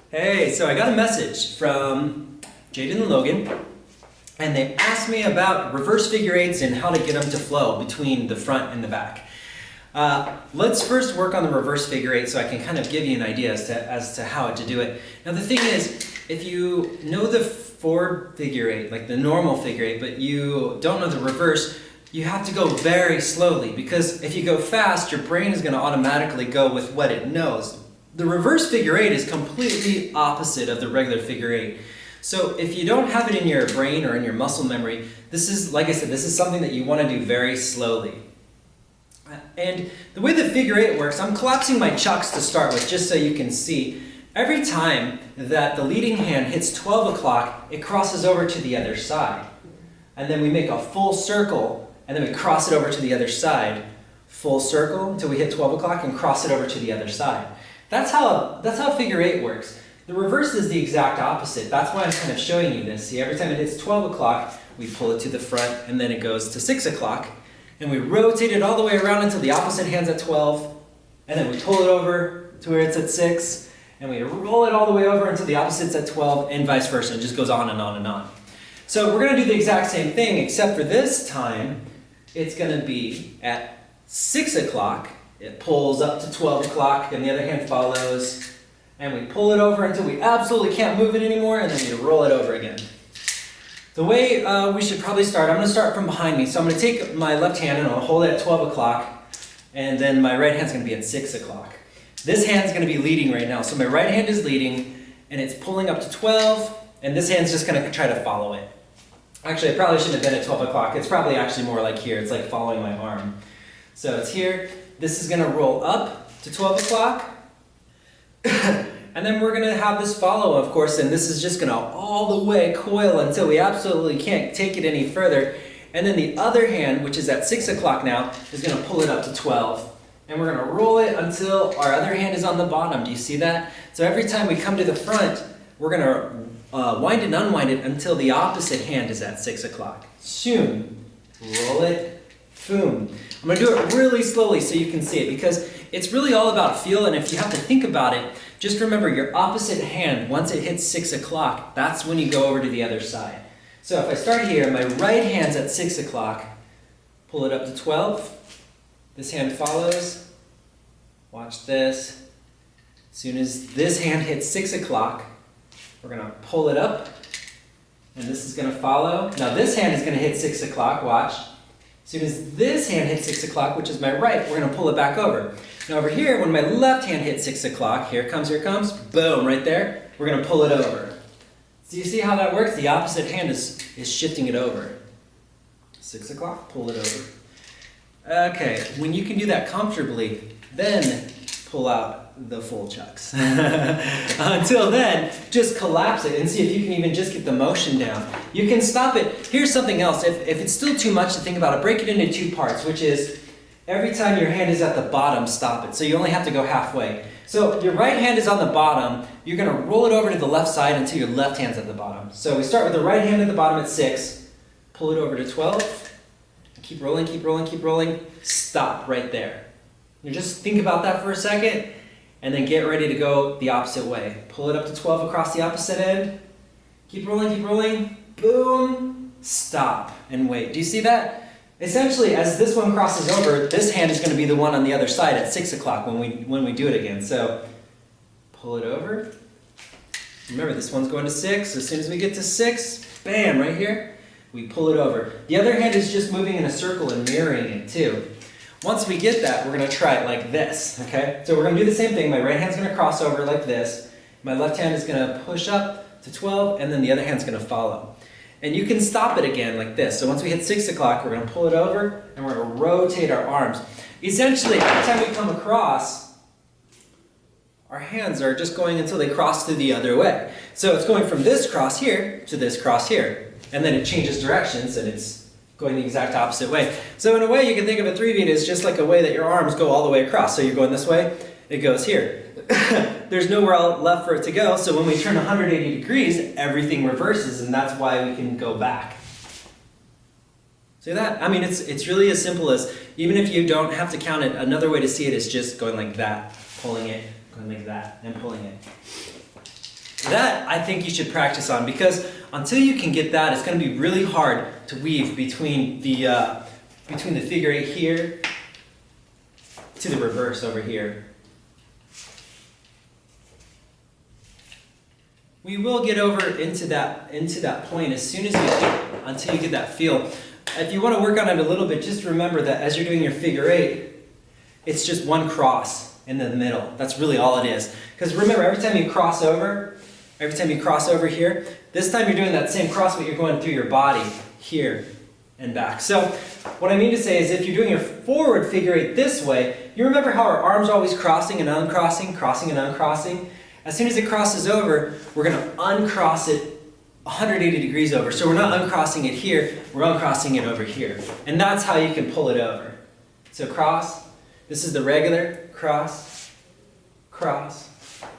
Hey, so I got a message from Jaden and Logan, and they asked me about reverse figure eights and how to get them to flow between the front and the back. Let's first work on the reverse figure eight so I can kind of give you an idea as to how to do it. Now the thing is, if you know the forward figure eight, like the normal figure eight, but you don't know the reverse, you have to go very slowly, because if you go fast, your brain is going to automatically go with what it knows. The reverse figure eight is completely opposite of the regular figure eight. So if you don't have it in your brain or in your muscle memory, this is, like I said, this is something that you want to do very slowly. And the way the figure eight works, I'm collapsing my chucks to start with, just so you can see. Every time that the leading hand hits 12 o'clock, it crosses over to the other side. And then we make a full circle, and then we cross it over to the other side. Full circle until we hit 12 o'clock and cross it over to the other side. That's how figure eight works. The reverse is the exact opposite. That's why I'm kind of showing you this. See, every time it hits 12 o'clock, we pull it to the front, and then it goes to 6 o'clock. And we rotate it all the way around until the opposite hand's at 12, and then we pull it over to where it's at 6, and we roll it all the way over until the opposite's at 12, and vice versa. It just goes on and on and on. So we're going to do the exact same thing, except for this time, it's going to be at 6 o'clock. It pulls up to 12 o'clock, and the other hand follows, and we pull it over until we absolutely can't move it anymore, and then we roll it over again. The way we should probably start, I'm going to start from behind me. So I'm going to take my left hand and I'll hold it at 12 o'clock, and then my right hand's going to be at 6 o'clock. This hand's going to be leading right now. So my right hand is leading, and it's pulling up to 12, and this hand's just going to try to follow it. Actually, it probably shouldn't have been at 12 o'clock. It's probably actually more like here. It's like following my arm. So it's here. This is going to roll up to 12 o'clock. And then we're going to have this follow, of course, and this is just going to all the way coil until we absolutely can't take it any further. And then the other hand, which is at 6 o'clock now, is going to pull it up to 12. And we're going to roll it until our other hand is on the bottom. Do you see that? So every time we come to the front, we're going to wind and unwind it until the opposite hand is at 6 o'clock. Shoom. Roll it. Boom. I'm going to do it really slowly so you can see it, because it's really all about feel, and if you have to think about it, just remember your opposite hand, once it hits 6 o'clock, that's when you go over to the other side. So if I start here, my right hand's at 6 o'clock, pull it up to 12, this hand follows, watch this. As soon as this hand hits 6 o'clock, we're going to pull it up, and this is going to follow. Now this hand is going to hit 6 o'clock, watch. As soon as this hand hits 6 o'clock, which is my right, we're going to pull it back over. Now over here, when my left hand hits 6 o'clock, here it comes, boom, right there, we're going to pull it over. So you see how that works? The opposite hand is shifting it over. 6 o'clock, pull it over. Okay, when you can do that comfortably, then pull out the full chucks. Until then, just collapse it and see if you can even just get the motion down. You can stop it. Here's something else. If it's still too much to think about it, break it into 2 parts, which is every time your hand is at the bottom, stop it. So you only have to go halfway. So your right hand is on the bottom. You're going to roll it over to the left side until your left hand's at the bottom. So we start with the right hand at the bottom at 6, pull it over to 12, keep rolling, keep rolling, keep rolling, stop right there. You just think about that for a second, and then get ready to go the opposite way. Pull it up to 12 across the opposite end, keep rolling, boom, stop, and wait. Do you see that? Essentially, as this one crosses over, this hand is going to be the one on the other side at 6 o'clock when we do it again. So, pull it over. Remember, this one's going to 6. As soon as we get to 6, bam, right here, we pull it over. The other hand is just moving in a circle and mirroring it too. Once we get that, we're going to try it like this, okay? So we're going to do the same thing. My right hand's going to cross over like this. My left hand is going to push up to 12, and then the other hand's going to follow. And you can stop it again like this. So once we hit 6 o'clock, we're going to pull it over, and we're going to rotate our arms. Essentially, every time we come across, our hands are just going until they cross to the other way. So it's going from this cross here to this cross here. And then it changes directions, and it's going the exact opposite way. So in a way, you can think of a 3-beat as just like a way that your arms go all the way across. So you're going this way, it goes here. There's nowhere left for it to go, so when we turn 180 degrees, everything reverses, and that's why we can go back. See that? I mean, it's really as simple as, even if you don't have to count it, another way to see it is just going like that, pulling it, going like that, and pulling it. That I think you should practice on, because until you can get that, it's going to be really hard to weave between the figure eight here to the reverse over here. We will get over into that point as soon as until you get that feel. If you want to work on it a little bit, just remember that as you're doing your figure eight, it's just one cross in the middle. That's really all it is. Because remember, every time you cross over here, this time you're doing that same cross, but you're going through your body here and back. So what I mean to say is, if you're doing your forward figure eight this way, you remember how our arms are always crossing and uncrossing, crossing and uncrossing? As soon as it crosses over, we're going to uncross it 180 degrees over. So we're not uncrossing it here, we're uncrossing it over here. And that's how you can pull it over. So cross, this is the regular, cross, cross,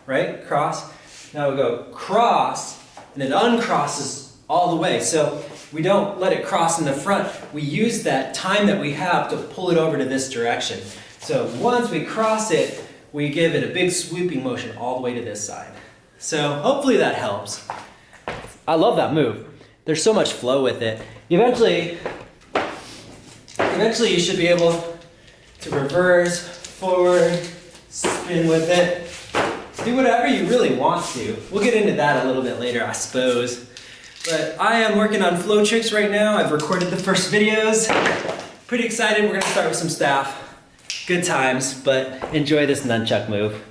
right? Cross. Now we go cross, and it uncrosses all the way. So we don't let it cross in the front. We use that time that we have to pull it over to this direction. So once we cross it, we give it a big swooping motion all the way to this side. So hopefully that helps. I love that move. There's so much flow with it. Eventually you should be able to reverse, forward, spin with it. Do whatever you really want to. We'll get into that a little bit later, I suppose. But I am working on Flowtricks right now. I've recorded the first videos. Pretty excited. We're going to start with some staff. Good times, but enjoy this nunchuck move.